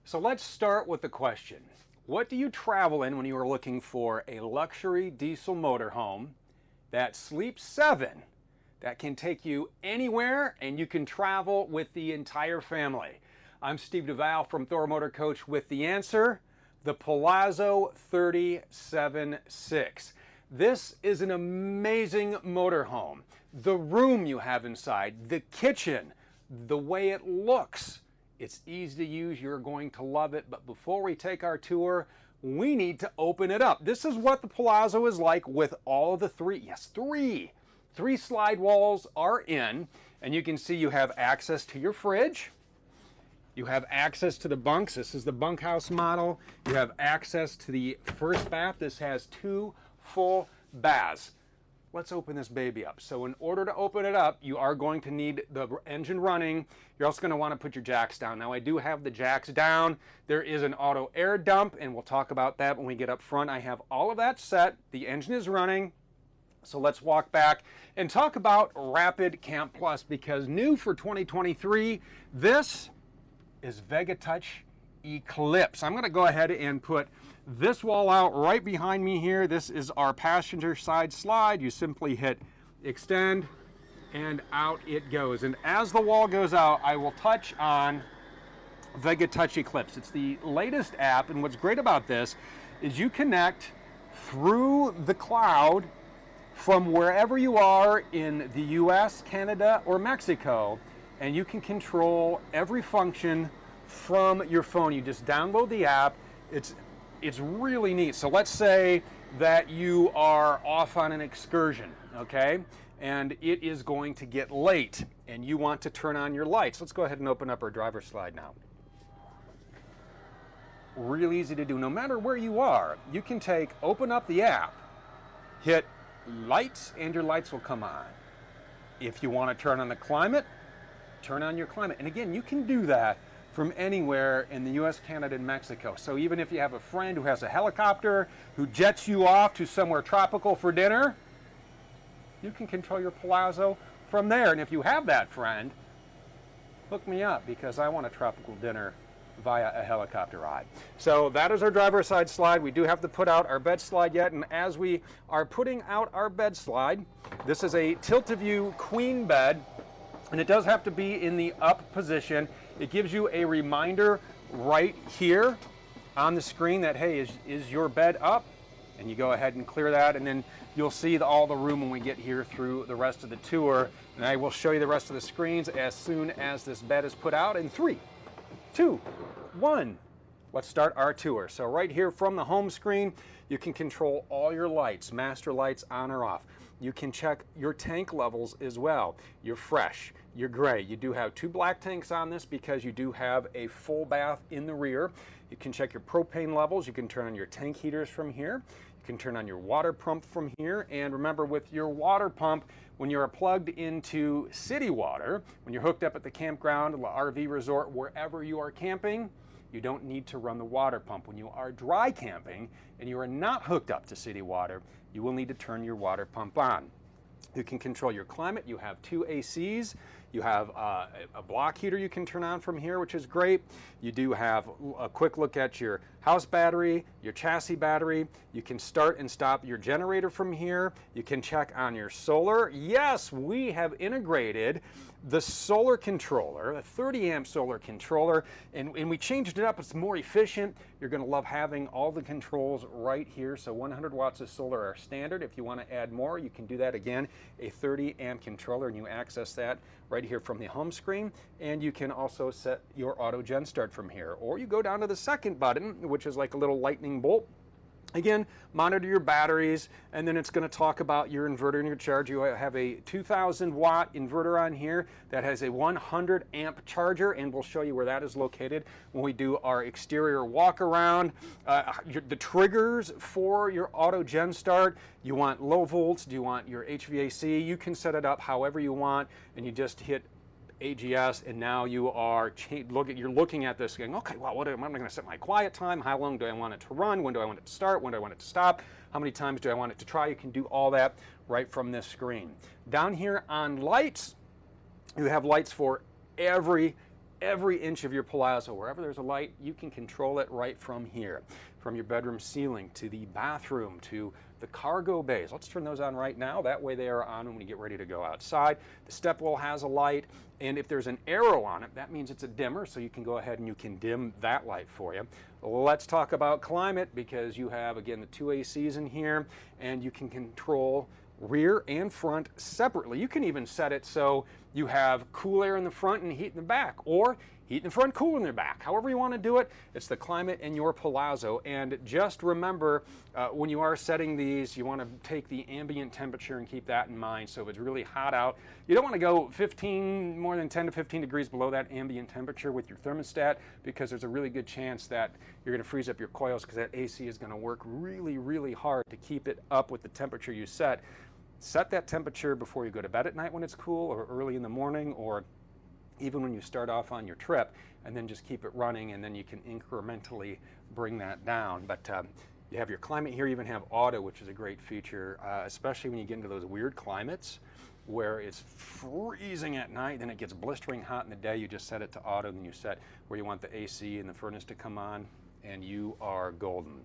So let's start with the question. What do you travel in when you are looking for a luxury diesel motorhome that sleeps 7, that can take you anywhere and you can travel with the entire family? I'm Steve Duval from Thor Motor Coach with the answer, the Palazzo 37.6. This is an amazing motorhome. The room you have inside, the kitchen, the way it looks, it's easy to use. You're going to love it. But before we take our tour, we need to open it up. This is what the Palazzo is like with all of the three slide walls are in. And you can see you have access to your fridge. You have access to the bunks. This is the bunkhouse model. You have access to the first bath. This has 2 full baths. Let's open this baby up. So in order to open it up, you are going to need the engine running. You're also going to want to put your jacks down. Now I do have the jacks down. There is an auto air dump, and we'll talk about that when we get up front. I have all of that set. The engine is running. So let's walk back and talk about Rapid Camp Plus, because new for 2023, this is VegaTouch Eclipse. I'm going to go ahead and put this wall out right behind me here. This is our passenger side slide. You simply hit extend and out it goes. And as the wall goes out, I will touch on VegaTouch Eclipse. It's the latest app, and what's great about this is you connect through the cloud from wherever you are in the US, Canada, or Mexico, and you can control every function from your phone. You just download the app. It's really neat. So let's say that you are off on an excursion, okay? And it is going to get late and you want to turn on your lights. Let's go ahead and open up our driver's slide now. Really easy to do. No matter where you are, you can open up the app, hit lights, and your lights will come on. If you want to turn on the climate, turn on your climate. And again, you can do that from anywhere in the US, Canada, and Mexico. So even if you have a friend who has a helicopter who jets you off to somewhere tropical for dinner, you can control your Palazzo from there. And if you have that friend, hook me up, because I want a tropical dinner via a helicopter ride. So that is our driver's side slide. We do have to put out our bed slide yet, and as we are putting out our bed slide, this is a tilt-a-view queen bed, and it does have to be in the up position. It gives you a reminder right here on the screen that, hey, is your bed up? And you go ahead and clear that, and then you'll see all the room when we get here through the rest of the tour. And I will show you the rest of the screens as soon as this bed is put out in 3, 2, 1. Let's start our tour. So right here from the home screen, you can control all your lights, master lights on or off. You can check your tank levels as well. You're fresh, you're gray. You do have 2 black tanks on this because you do have a full bath in the rear. You can check your propane levels. You can turn on your tank heaters from here. You can turn on your water pump from here. And remember, with your water pump, when you're plugged into city water, when you're hooked up at the campground, the RV resort, wherever you are camping, you don't need to run the water pump. When you are dry camping and you are not hooked up to city water, you will need to turn your water pump on. You can control your climate. You have 2 ACs. You have a block heater you can turn on from here, which is great. You do have a quick look at your house battery, your chassis battery. You can start and stop your generator from here. You can check on your solar. Yes, we have integrated the solar controller, a 30 amp solar controller, and we changed it up. It's more efficient. You're going to love having all the controls right here. So 100 watts of solar are standard. If you want to add more, you can do that. Again, a 30 amp controller, and you access that right here from the home screen. And you can also set your auto gen start from here, or you go down to the second button, which is like a little lightning bolt. Again, monitor your batteries, and then it's going to talk about your inverter and your charge. You have a 2,000 watt inverter on here that has a 100 amp charger, and we'll show you where that is located when we do our exterior walk around. The triggers for your auto gen start, you want low volts, do you want your HVAC? You can set it up however you want, and you just hit AGS, and now you are you're looking at this going, okay, well, what am I going to set my quiet time? How long do I want it to run? When do I want it to start? When do I want it to stop? How many times do I want it to try? You can do all that right from this screen. Down here on lights, you have lights for every every inch of your palazzo. Wherever there's a light, you can control it right from here. From your bedroom ceiling to the bathroom to the cargo bays. Let's turn those on right now. That way they are on when you get ready to go outside. The step well has a light, and if there's an arrow on it, that means it's a dimmer, so you can go ahead and you can dim that light for you. Let's talk about climate, because you have, again, the 2 ACs in here, and you can control rear and front separately. You can even set it so you have cool air in the front and heat in the back, or heat in the front, cool in the back. However you want to do it, it's the climate in your palazzo. And just remember, when you are setting these, you want to take the ambient temperature and keep that in mind. So if it's really hot out, you don't want to go more than 10 to 15 degrees below that ambient temperature with your thermostat, because there's a really good chance that you're going to freeze up your coils, because that AC is going to work really, really hard to keep it up with the temperature you set. Set that temperature before you go to bed at night when it's cool, or early in the morning, or even when you start off on your trip, and then just keep it running, and then you can incrementally bring that down. But you have your climate here. You even have auto, which is a great feature, especially when you get into those weird climates where it's freezing at night, then it gets blistering hot in the day. You just set it to auto, and then you set where you want the AC and the furnace to come on, and you are golden.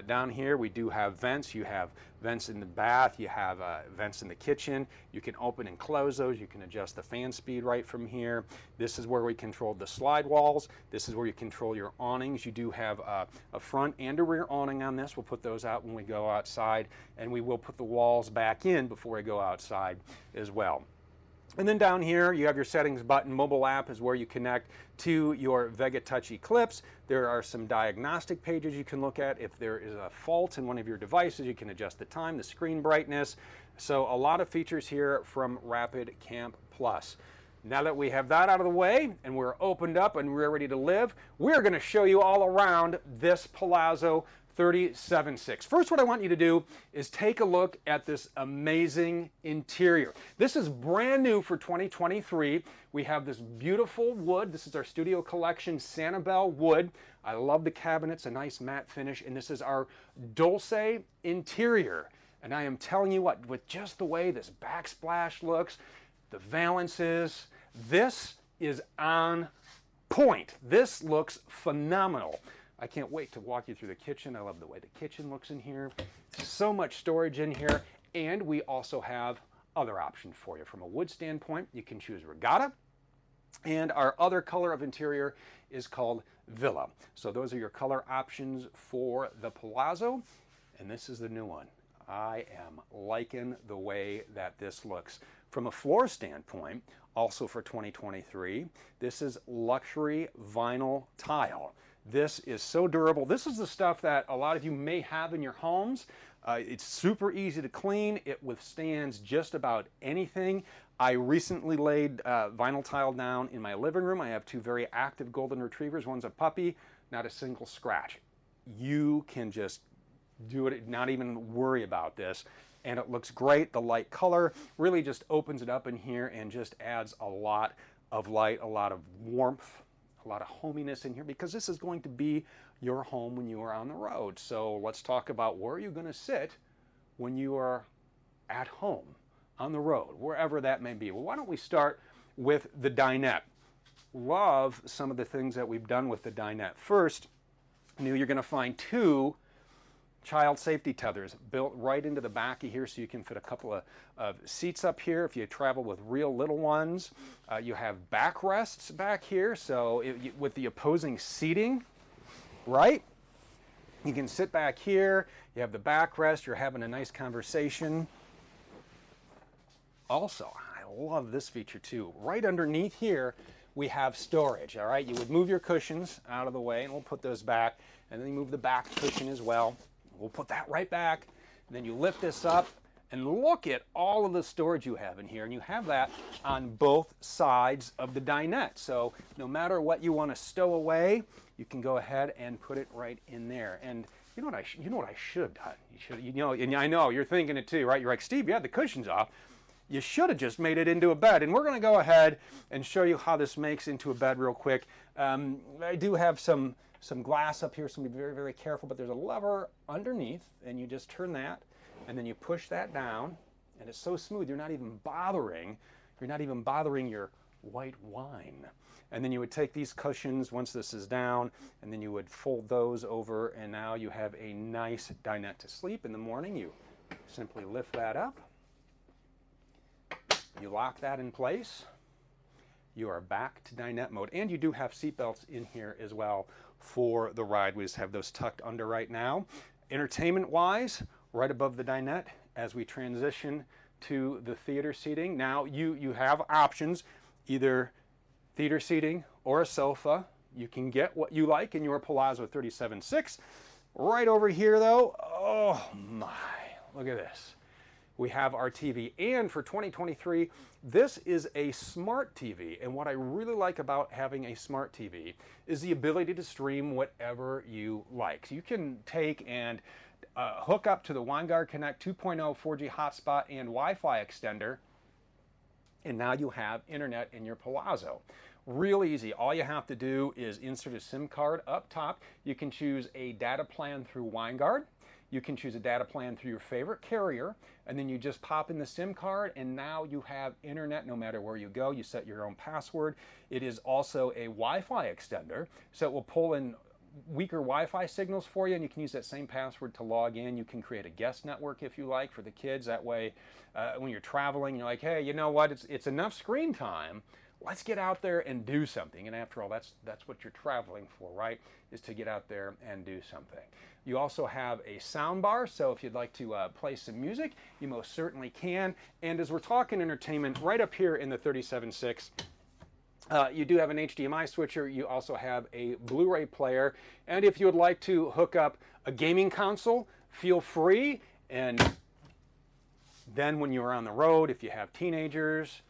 Down here we do have vents. You have vents in the bath, you have vents in the kitchen. You can open and close those. You can adjust the fan speed right from here. This is where we control the slide walls. This is where you control your awnings. You do have a front and a rear awning on this. We'll put those out when we go outside, and we will put the walls back in before we go outside as well. And then down here, you have your settings button. Mobile app is where you connect to your Vega Touch Eclipse. There are some diagnostic pages you can look at. If there is a fault in one of your devices, you can adjust the time, the screen brightness. So a lot of features here from Rapid Camp Plus. Now that we have that out of the way and we're opened up and we're ready to live, we're going to show you all around this Palazzo 37.6. First, what I want you to do is take a look at this amazing interior. This is brand new for 2023. We have this beautiful wood. This is our Studio Collection Sanibel wood. I love the cabinets, a nice matte finish, and this is our Dulce interior. And I am telling you what, with just the way this backsplash looks, the valances, this is on point. This looks phenomenal. I can't wait to walk you through the kitchen. I love the way the kitchen looks in here. So much storage in here. And we also have other options for you. From a wood standpoint, you can choose Regatta. And our other color of interior is called Villa. So those are your color options for the Palazzo. And this is the new one. I am liking the way that this looks. From a floor standpoint, also for 2023, this is luxury vinyl tile. This is so durable. This is the stuff that a lot of you may have in your homes. It's super easy to clean. It withstands just about anything. I recently laid vinyl tile down in my living room. I have two very active golden retrievers. One's a puppy, not a single scratch. You can just do it, not even worry about this. And it looks great. The light color really just opens it up in here and just adds a lot of light, a lot of warmth, a lot of hominess in here, because this is going to be your home when you are on the road. So let's talk about where are you going to sit when you are at home, on the road, wherever that may be. Well, why don't we start with the dinette? Love some of the things that we've done with the dinette. First, you're going to find two child safety tethers built right into the back of here, so you can fit a couple of seats up here if you travel with real little ones. You have backrests back here, so with the opposing seating, right? You can sit back here, you have the backrest, you're having a nice conversation. Also, I love this feature too. Right underneath here, we have storage, all right? You would move your cushions out of the way, and we'll put those back, and then you move the back cushion as well. We'll put that right back, and then you lift this up, and look at all of the storage you have in here, and you have that on both sides of the dinette. So no matter what you want to stow away, you can go ahead and put it right in there. And you know what I should have done? And I know you're thinking it too, right? You're like, Steve, you had the cushions off. You should have just made it into a bed. And we're going to go ahead and show you how this makes into a bed real quick. I do have some glass up here, so be very, very careful, but there's a lever underneath, and you just turn that, and then you push that down, and it's so smooth, you're not even bothering your white wine. And then you would take these cushions once this is down, and then you would fold those over, and now you have a nice dinette to sleep. In the morning, you simply lift that up. You lock that in place. You are back to dinette mode. And you do have seat belts in here as well for the ride. We just have those tucked under right now. Entertainment-wise, right above the dinette, as we transition to the theater seating. Now you have options, either theater seating or a sofa. You can get what you like in your Palazzo 37.6. Right over here though, oh my, look at this. We have our TV, and for 2023, this is a smart TV. And what I really like about having a smart TV is the ability to stream whatever you like. So you can take and hook up to the WineGuard Connect 2.0 4G hotspot and Wi-Fi extender, and now you have internet in your Palazzo. Real easy. All you have to do is insert a SIM card up top. You can choose a data plan through WineGuard. You can choose a data plan through your favorite carrier, and then you just pop in the SIM card, and now you have internet no matter where you go. You set your own password. It is also a Wi-Fi extender, so it will pull in weaker Wi-Fi signals for you, and you can use that same password to log in. You can create a guest network if you like for the kids. That way, when you're traveling, you're like, hey, you know what? It's enough screen time. Let's get out there and do something. And after all, that's what you're traveling for, right? Is to get out there and do something. You also have a sound bar, so if you'd like to play some music, you most certainly can. And as we're talking entertainment, right up here in the 37.6, you do have an HDMI switcher. You also have a Blu-ray player. And if you would like to hook up a gaming console, feel free. And then when you're on the road, if you have teenagers,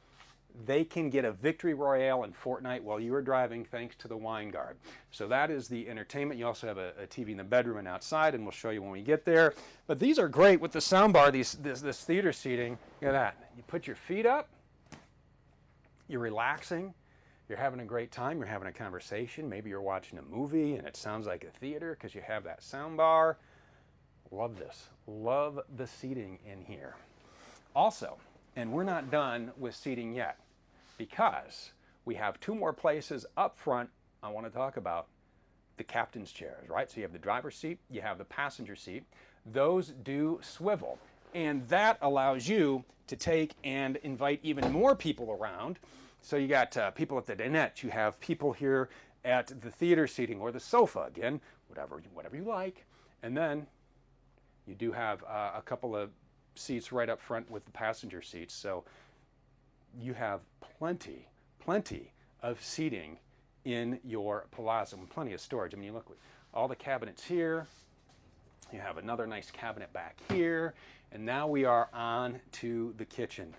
they can get a victory royale in Fortnite while you are driving thanks to the WineGuard. So that is the entertainment. You also have a TV in the bedroom and outside, and we'll show you when we get there. But these are great with the soundbar, this theater seating. Look at that. You put your feet up, you're relaxing, you're having a great time, you're having a conversation. Maybe you're watching a movie and it sounds like a theater because you have that soundbar. Love this. Love the seating in here. Also, and we're not done with seating yet, because we have two more places up front I want to talk about. The captain's chairs, right? So you have the driver's seat, you have the passenger seat. Those do swivel, and that allows you to take and invite even more people around. So you got people at the dinette, you have people here at the theater seating or the sofa, again, whatever you like. And then you do have a couple of seats right up front with the passenger seats, so you have plenty of seating in your Palazzo and plenty of storage. I mean, you look, all the cabinets here, you have another nice cabinet back here, and now we are on to the kitchen.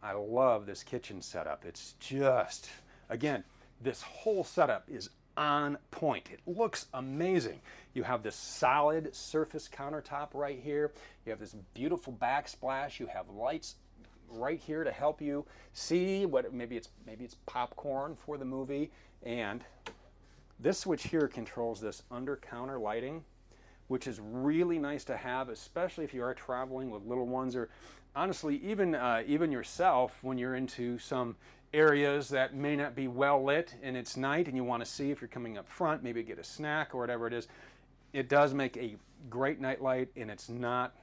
I love this kitchen setup. It's just, again, this whole setup is on point. It looks amazing. You have this solid surface countertop right here. You have this beautiful backsplash. You have lights right here to help you see what maybe it's popcorn for the movie. And this switch here controls this under counter lighting, which is really nice to have, especially if you are traveling with little ones, or honestly even yourself when you're into some areas that may not be well lit and it's night and you want to see if you're coming up front, maybe get a snack or whatever it is. It does make a great night light, and it's not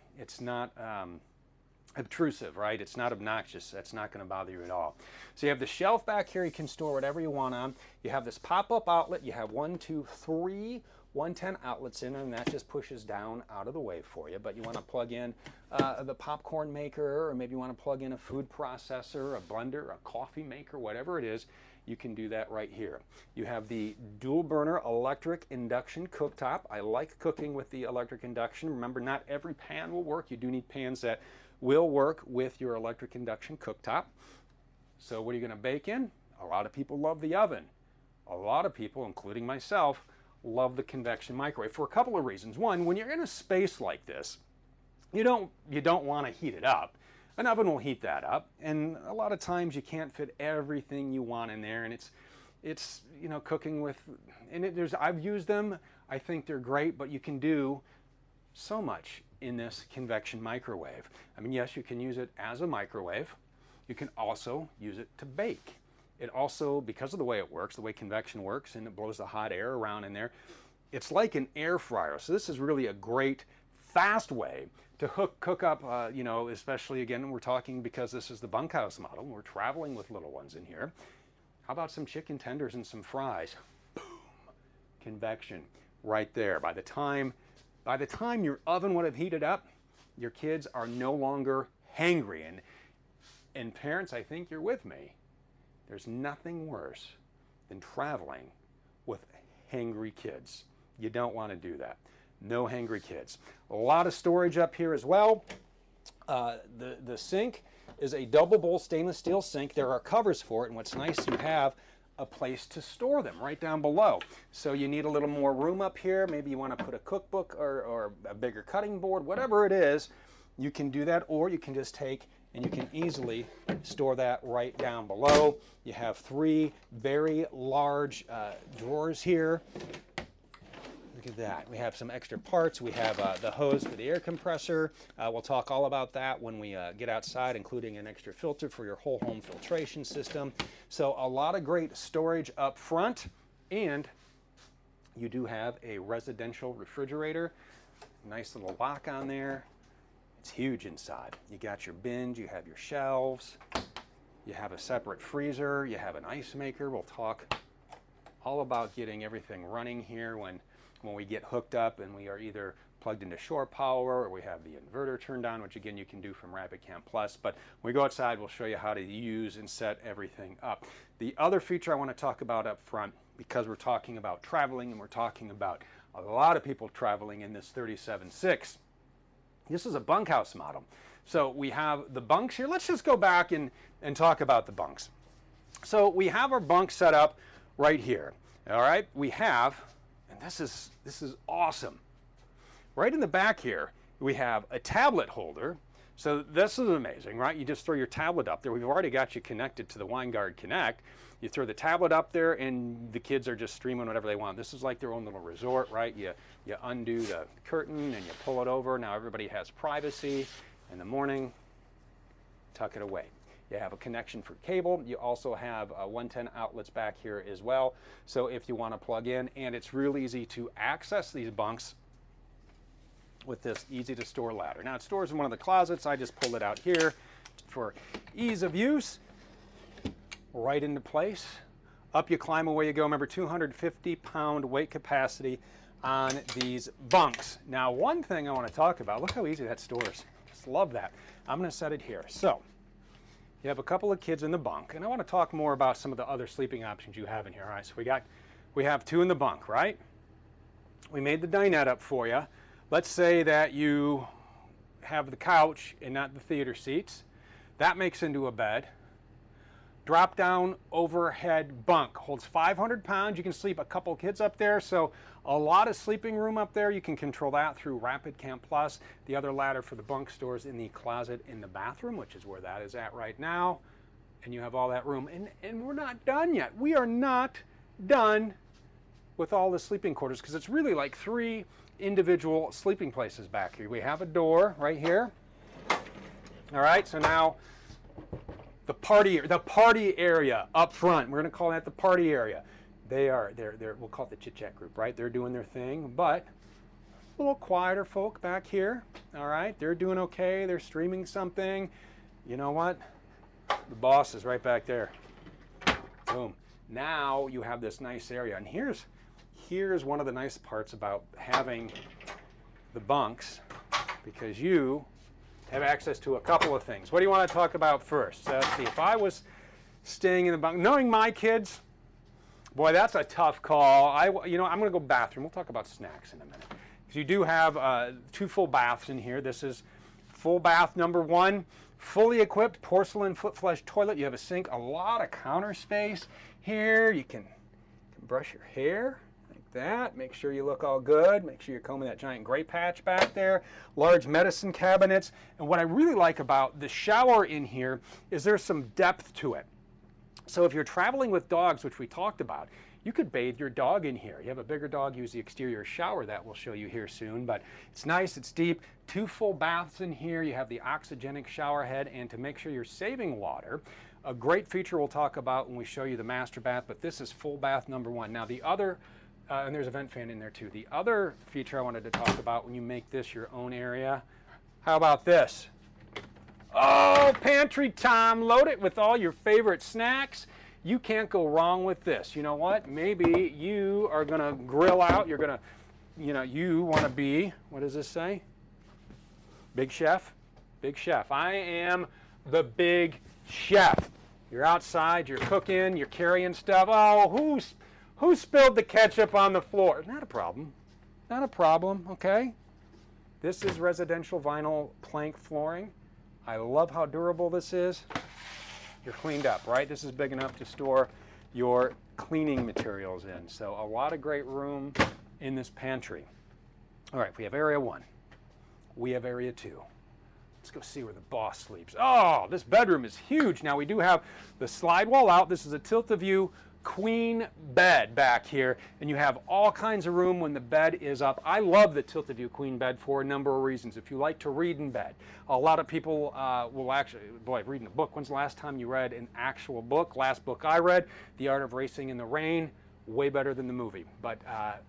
obtrusive, right? It's not obnoxious. That's not going to bother you at all. So you have the shelf back here. You can store whatever you want on. You have this pop-up outlet. You have 1, 2, 3 110 outlets in, and that just pushes down out of the way for you. But you want to plug in the popcorn maker, or maybe you want to plug in a food processor, a blender, a coffee maker, whatever it is, you can do that right here. You have the dual burner electric induction cooktop. I like cooking with the electric induction. Remember, not every pan will work. You do need pans that will work with your electric induction cooktop. So what are you going to bake in? A lot of people love the oven. A lot of people, including myself, love the convection microwave for a couple of reasons. One, when you're in a space like this, you don't want to heat it up. An oven will heat that up, and a lot of times you can't fit everything you want in there, and it's you know, cooking with, and I've used them. I think they're great, but you can do so much in this convection microwave. I mean, yes, you can use it as a microwave. You can also use it to bake. It also, because of the way it works, the way convection works, and it blows the hot air around in there, it's like an air fryer. So this is really a great, fast way to cook up, you know, especially again, we're talking because this is the bunkhouse model. We're traveling with little ones in here. How about some chicken tenders and some fries? Boom, convection right there. By the time your oven would have heated up, your kids are no longer hangry. And parents, I think you're with me. There's nothing worse than traveling with hangry kids. You don't want to do that. No hangry kids. A lot of storage up here as well. The sink is a double bowl stainless steel sink. There are covers for it, and what's nice, you have a place to store them right down below. So you need a little more room up here. Maybe you want to put a cookbook or a bigger cutting board, whatever it is, you can do that, or you can just take and you can easily store that right down below. You have 3 very large drawers here. Look at that. We have some extra parts. We have the hose for the air compressor. We'll talk all about that when we get outside, including an extra filter for your whole home filtration system. So a lot of great storage up front, and you do have a residential refrigerator. Nice little lock on there. It's huge inside. You got your bins, you have your shelves, you have a separate freezer, you have an ice maker. We'll talk all about getting everything running here when we get hooked up and we are either plugged into shore power or we have the inverter turned on, which again you can do from Rapid Camp Plus. But when we go outside, we'll show you how to use and set everything up. The other feature I want to talk about up front, because we're talking about traveling and we're talking about a lot of people traveling in this 37.6, this is a bunkhouse model. So we have the bunks here. Let's just go back and talk about the bunks. So we have our bunk set up right here. All right, we have, and this is awesome. Right in the back here, we have a tablet holder. So this is amazing, right? You just throw your tablet up there. We've already got you connected to the Winegard Connect. You throw the tablet up there and the kids are just streaming whatever they want. This is like their own little resort, right? You undo the curtain and you pull it over. Now everybody has privacy. In the morning, tuck it away. You have a connection for cable. You also have 110 outlets back here as well. So if you want to plug in, and it's real easy to access these bunks with this easy to store ladder. Now it stores in one of the closets. I just pulled it out here for ease of use. Right into place. Up you climb, away you go. Remember, 250-pound weight capacity on these bunks. Now, one thing I want to talk about, look how easy that stores. Just love that. I'm going to set it here. So, you have a couple of kids in the bunk, and I want to talk more about some of the other sleeping options you have in here. All right, so we have 2 in the bunk, right? We made the dinette up for you. Let's say that you have the couch and not the theater seats. That makes into a bed. Drop down overhead bunk, holds 500 pounds. You can sleep a couple kids up there, so a lot of sleeping room up there. You can control that through Rapid Camp Plus. The other ladder for the bunk stores in the closet in the bathroom, which is where that is at right now. And you have all that room. And we're not done yet. We are not done with all the sleeping quarters, because it's really like 3 individual sleeping places back here. We have a door right here. All right, so now the party area up front. We're going to call that the party area. We'll call it the chit chat group, right? They're doing their thing, but a little quieter folk back here. All right, they're doing okay. They're streaming something. You know what? The boss is right back there. Boom. Now you have this nice area, and here's one of the nice parts about having the bunks, because you have access to a couple of things. What do you want to talk about first? So let's see, if I was staying in the bunk, knowing my kids, boy, that's a tough call. I'm going to go bathroom. We'll talk about snacks in a minute. Because you do have 2 full baths in here. This is full bath number 1, fully equipped porcelain foot flush toilet. You have a sink, a lot of counter space here. You can brush your hair like that. Make sure you look all good. Make sure you're combing that giant gray patch back there. Large medicine cabinets. And what I really like about the shower in here is there's some depth to it. So if you're traveling with dogs, which we talked about, you could bathe your dog in here. You have a bigger dog, use the exterior shower. That we'll show you here soon. But it's nice, it's deep. 2 full baths in here. You have the oxygenic shower head. And to make sure you're saving water, A great feature we'll talk about when we show you the master bath, but this is full bath number one. Now the other, and there's a vent fan in there too. The other feature I wanted to talk about when you make this your own area, how about this? Oh, pantry time. Load it with all your favorite snacks. You can't go wrong with this. You know what? Maybe you are going to grill out. You're going to, you want to be, what does this say? Big chef? Big chef. I am the big chef. You're outside, you're cooking, you're carrying stuff. Oh, who spilled the ketchup on the floor? Not a problem. Not a problem, okay? This is residential vinyl plank flooring. I love how durable this is. You're cleaned up, right? This is big enough to store your cleaning materials in. So a lot of great room in this pantry. All right, we have area one. We have area two. Let's go see where the boss sleeps. Oh, this bedroom is huge. Now we do have the slide wall out. This is a tilt-a-view queen bed back here, and you have all kinds of room when the bed is up. I love the tilt-a-view queen bed for a number of reasons. If you like to read in bed, a lot of people will actually, boy, reading a book. When's the last time you read an actual book? Last book I read, The Art of Racing in the Rain. Way better than the movie, but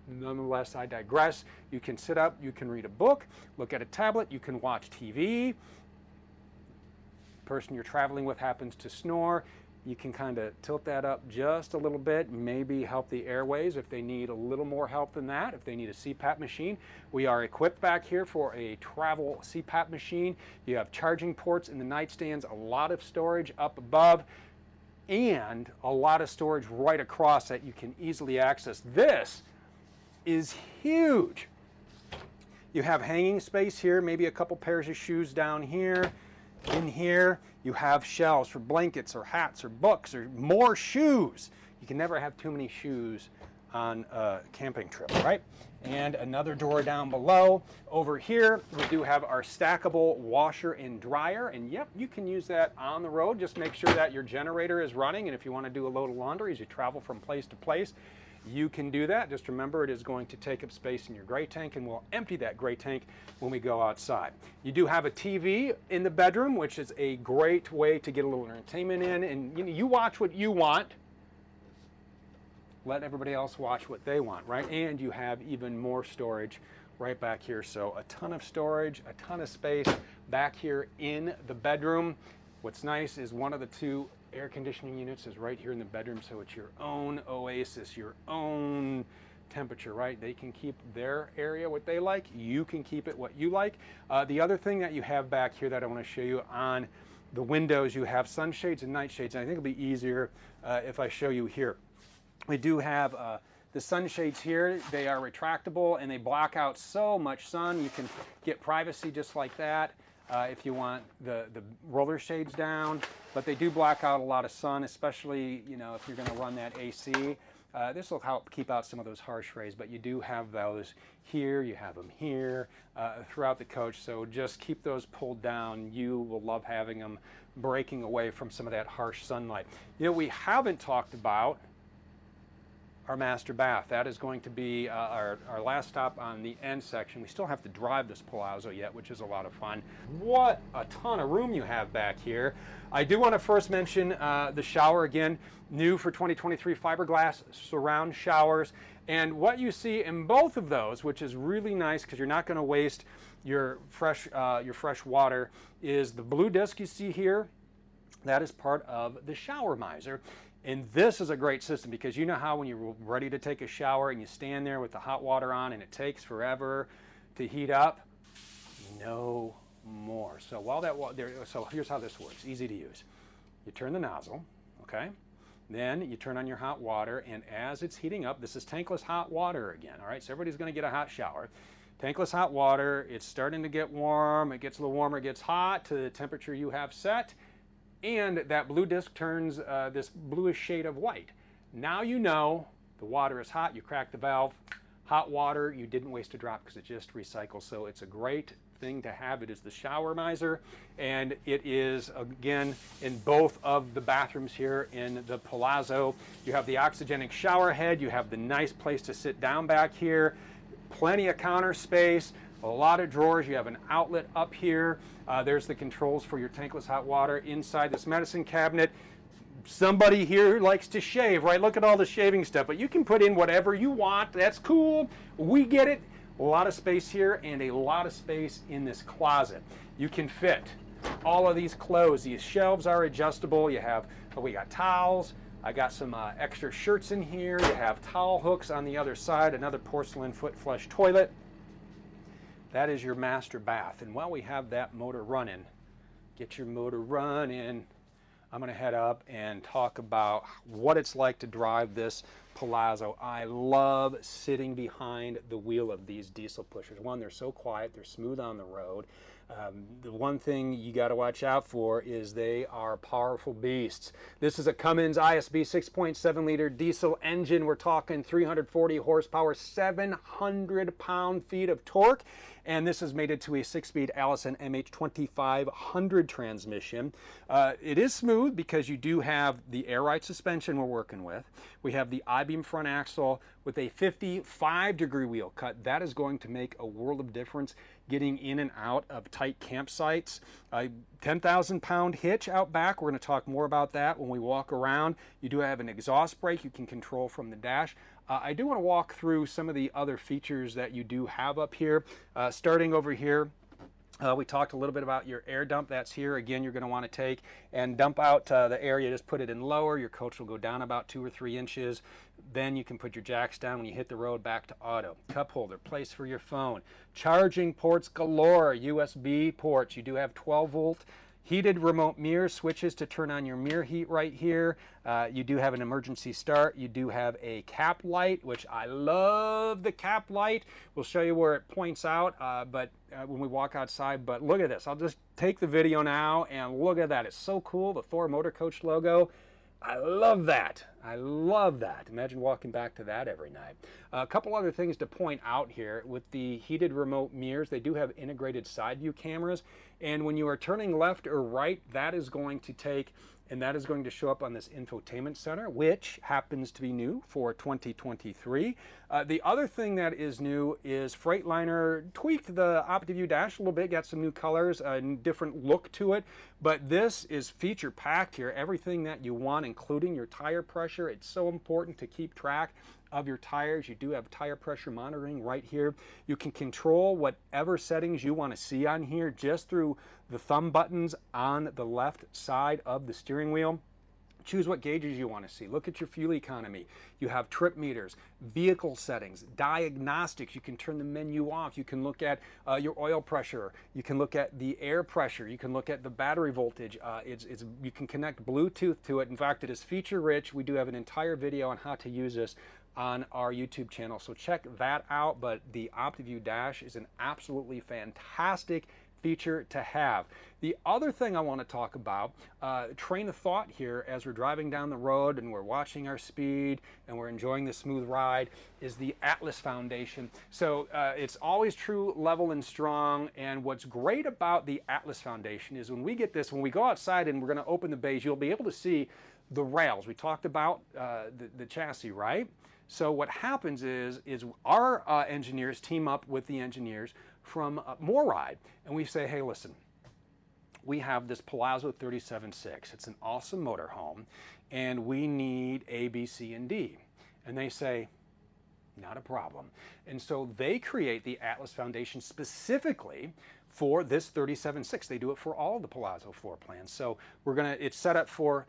nonetheless, I digress. You can sit up, you can read a book, look at a tablet, you can watch TV. Person you're traveling with happens to snore, you can kind of tilt that up just a little bit, maybe help the airways if they need a little more help than that, if they need a CPAP machine. We are equipped back here for a travel CPAP machine. You have charging ports in the nightstands, a lot of storage up above, and a lot of storage right across that you can easily access. This is huge. You have hanging space here, maybe a couple pairs of shoes down here. In here, you have shelves for blankets or hats or books or more shoes. You can never have too many shoes on a camping trip, right? And another drawer down below. Over here, we do have our stackable washer and dryer. And yep, you can use that on the road. Just make sure that your generator is running. And if you want to do a load of laundry as you travel from place to place, you can do that. Just remember, it is going to take up space in your gray tank, and we'll empty that gray tank when we go outside. You do have a TV in the bedroom, which is a great way to get a little entertainment in. And you watch what you want. Let everybody else watch what they want, right? And you have even more storage right back here. So a ton of storage, a ton of space back here in the bedroom. What's nice is one of the two air conditioning units is right here in the bedroom, so it's your own oasis, your own temperature, right? They can keep their area what they like. You can keep it what you like. The other thing that you have back here that I want to show you on the windows, you have sunshades and nightshades, and I think it'll be easier if I show you here. We do have the sunshades here. They are retractable and they block out so much sun. You can get privacy just like that if you want the roller shades down, but they do block out a lot of sun, especially if you're going to run that AC. This will help keep out some of those harsh rays, but you do have those here, you have them here throughout the coach, so just keep those pulled down. You will love having them breaking away from some of that harsh sunlight. We haven't talked about our master bath. That is going to be our last stop on the end section. We still have to drive this Palazzo yet, which is a lot of fun. What a ton of room you have back here. I do want to first mention the shower again, new for 2023 fiberglass surround showers. And what you see in both of those, which is really nice because you're not going to waste your fresh water, is the blue disc you see here. That is part of the shower miser. And this is a great system because you know how when you're ready to take a shower and you stand there with the hot water on and it takes forever to heat up? No more. So so here's how this works. Easy to use. You turn the nozzle, okay? Then you turn on your hot water, and as it's heating up, this is tankless hot water again, all right? So everybody's going to get a hot shower. Tankless hot water, it's starting to get warm. It gets a little warmer, it gets hot to the temperature you have set. And that blue disc turns this bluish shade of white. Now you know the water is hot, you crack the valve. Hot water, you didn't waste a drop because it just recycles. So it's a great thing to have. It is the shower miser, and it is, again, in both of the bathrooms here in the Palazzo. You have the oxygenic shower head, you have the nice place to sit down back here, plenty of counter space, a lot of drawers. You have an outlet up here. There's the controls for your tankless hot water inside this medicine cabinet. somebody here likes to shave, right? Look at all the shaving stuff, but you can put in whatever you want. That's cool. We get it. A lot of space here and a lot of space in this closet. You can fit all of these clothes. These shelves are adjustable. You have, we got towels. I got some extra shirts in here. You have towel hooks on the other side, another porcelain foot flush toilet. That is your master bath. And while we have that motor running, get your motor running, I'm going to head up and talk about what it's like to drive this Palazzo. I love sitting behind the wheel of these diesel pushers. One, they're so quiet, they're smooth on the road. The one thing you got to watch out for is they are powerful beasts. This is a Cummins ISB 6.7 liter diesel engine. We're talking 340 horsepower, 700 pound-feet of torque. And this is mated to a 6-speed Allison MH2500 transmission. It is smooth because you do have the air ride suspension we're working with. We have the I-beam front axle with a 55-degree wheel cut. That is going to make a world of difference getting in and out of tight campsites. 10,000-pound hitch out back. We're going to talk more about that when we walk around. You do have an exhaust brake you can control from the dash. I do want to walk through some of the other features that you do have up here. Starting over here, we talked a little bit about your air dump. That's here. Again, you're going to want to take and dump out the air. You just put it in lower. Your coach will go down about 2 or 3 inches. Then you can put your jacks down when you hit the road back to auto. Cup holder, place for your phone. Charging ports galore, USB ports. You do have 12-volt. Heated remote mirror switches to turn on your mirror heat right here. You do have an emergency start. You do have a cap light, which I love the cap light. We'll show you where it points out when we walk outside. But look at this. I'll just take the video now and look at that. It's so cool. The Thor Motor Coach logo. I love that. I love that. Imagine walking back to that every night. A couple other things to point out here. With the heated remote mirrors, they do have integrated side view cameras. And when you are turning left or right, that is going to take, and that is going to show up on this infotainment center, which happens to be new for 2023. The other thing that is new is Freightliner tweaked the OptiView dash a little bit, got some new colors, a different look to it. But this is feature packed here. Everything that you want, including your tire pressure. It's so important to keep track of your tires. You do have tire pressure monitoring right here. You can control whatever settings you want to see on here just through the thumb buttons on the left side of the steering wheel. Choose what gauges you want to see. Look at your fuel economy. You have trip meters, vehicle settings, diagnostics. You can turn the menu off. You can look at your oil pressure. You can look at the air pressure. You can look at the battery voltage. You can connect Bluetooth to it. In fact, it is feature rich. We do have an entire video on how to use this on our YouTube channel, so check that out. But the OptiView dash is an absolutely fantastic feature to have. The other thing I want to talk about, train of thought here as we're driving down the road and we're watching our speed and we're enjoying the smooth ride, is the Atlas Foundation. So it's always true, level, and strong. And what's great about the Atlas Foundation is when we get this, when we go outside and we're going to open the bays, you'll be able to see the rails. We talked about the chassis, right? So what happens is our engineers team up with the engineers from MoRide, and we say, hey, listen, we have this Palazzo 37.6. It's an awesome motorhome, and we need A, B, C, and D. And they say, not a problem. And so they create the Atlas Foundation specifically for this 37.6. They do it for all of the Palazzo floor plans. So it's set up for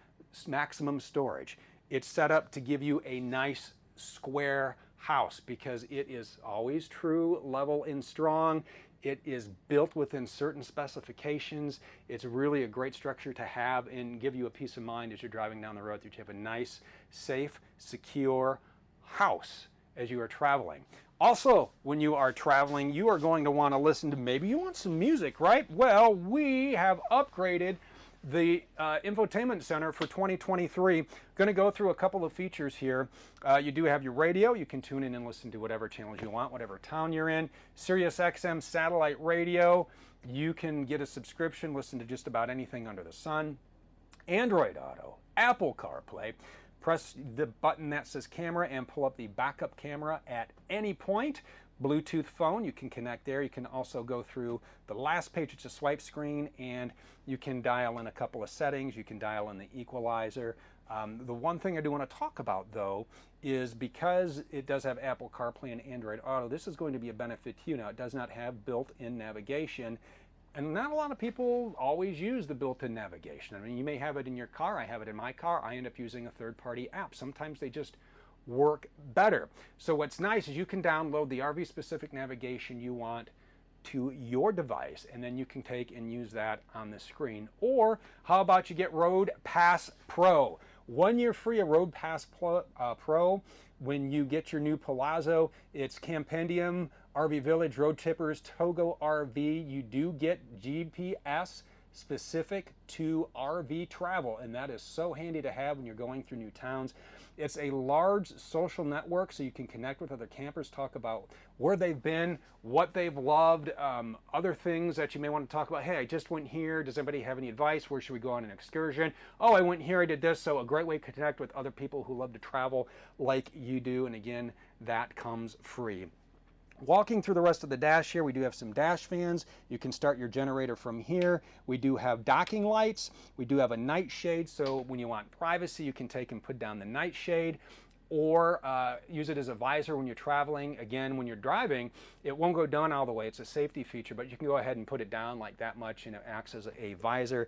maximum storage. It's set up to give you a nice square house because it is always true, level, and strong. It is built within certain specifications. It's really a great structure to have and give you a peace of mind as you're driving down the road that you have a nice, safe, secure house as you are traveling. Also, when you are traveling, you are going to want to listen to, maybe you want some music, right? Well, we have upgraded the infotainment center for 2023. Going to go through a couple of features here. You do have your radio. You can tune in and listen to whatever channels you want, whatever town you're in. Sirius XM satellite radio. You can get a subscription, listen to just about anything under the sun. Android Auto, Apple CarPlay. Press the button that says camera and pull up the backup camera at any point. Bluetooth phone, you can connect there. You can also go through the last page. It's a swipe screen, and you can dial in a couple of settings. You can dial in the equalizer, The one thing I do want to talk about though is because it does have Apple CarPlay and Android Auto, this is going to be a benefit to you. Now, it does not have built-in navigation, and not a lot of people always use the built-in navigation. I mean, you may have it in your car. I have it in my car. I end up using a third-party app. Sometimes they just work better. So what's nice is you can download the RV-specific navigation you want to your device, and then you can take and use that on the screen. Or how about you get Road Pass Pro? 1 year free of Road Pass Pro when you get your new Palazzo. It's Campendium, RV Village, Road Tippers, Togo RV. You do get GPS specific to RV travel, and that is so handy to have when you're going through new towns. It's a large social network, so you can connect with other campers, talk about where they've been, what they've loved, other things that you may want to talk about. Hey, I just went here. Does anybody have any advice? Where should we go on an excursion? Oh, I went here, I did this. So a great way to connect with other people who love to travel like you do. And again, that comes free. Walking through the rest of the dash here, we do have some dash fans. You can start your generator from here. We do have docking lights. We do have a night shade, so when you want privacy, you can take and put down the night shade, or use it as a visor when you're traveling. Again, when you're driving, it won't go down all the way. It's a safety feature, but you can go ahead and put it down like that much, and it acts as a visor.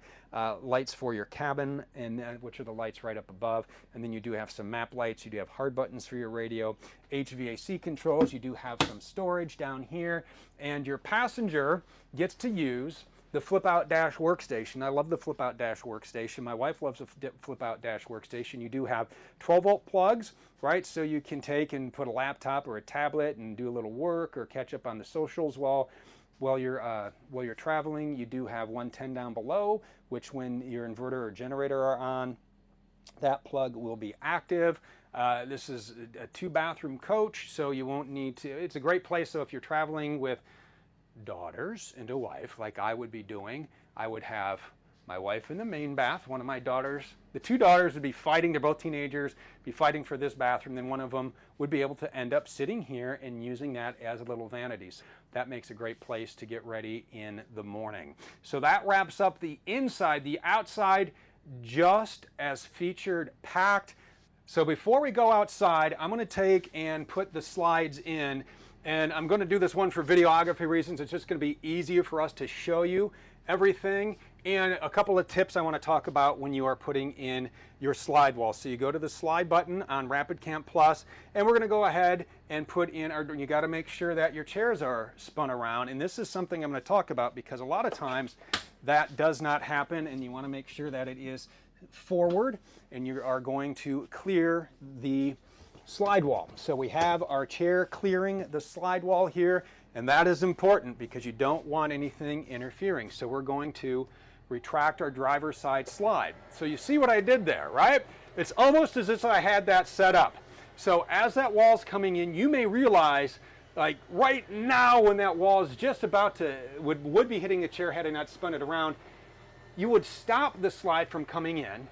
Lights for your cabin, and which are the lights right up above. And then you do have some map lights. You do have hard buttons for your radio, HVAC controls. You do have some storage down here, and your passenger gets to use the flip-out dash workstation. I love the flip-out dash workstation. My wife loves the flip-out dash workstation. You do have 12-volt plugs, right? So you can take and put a laptop or a tablet and do a little work or catch up on the socials while you're traveling. You do have 110 down below, which when your inverter or generator are on, that plug will be active. This is a 2-bathroom coach, so you won't need to. It's a great place, so if you're traveling with daughters and a wife, like I would be doing, I would have my wife in the main bath. One of my daughters, the 2 daughters would be fighting, they're both teenagers, be fighting for this bathroom. Then one of them would be able to end up sitting here and using that as a little vanities. That makes a great place to get ready in the morning. So that wraps up the inside. The outside, just as featured, packed. So before we go outside, I'm going to take and put the slides in. And I'm going to do this one for videography reasons. It's just going to be easier for us to show you everything. And a couple of tips I want to talk about when you are putting in your slide wall. So you go to the slide button on Rapid Camp Plus, and we're going to go ahead and put in our, you got to make sure that your chairs are spun around. And this is something I'm going to talk about because a lot of times that does not happen, and you want to make sure that it is forward, and you are going to clear the slide wall. So we have our chair clearing the slide wall here, and that is important because you don't want anything interfering. So we're going to retract our driver's side slide. So you see what I did there, right? It's almost as if I had that set up. So as that wall's coming in, you may realize, like right now when that wall is just about to, would be hitting the chair had I not spun it around, you would stop the slide from coming in,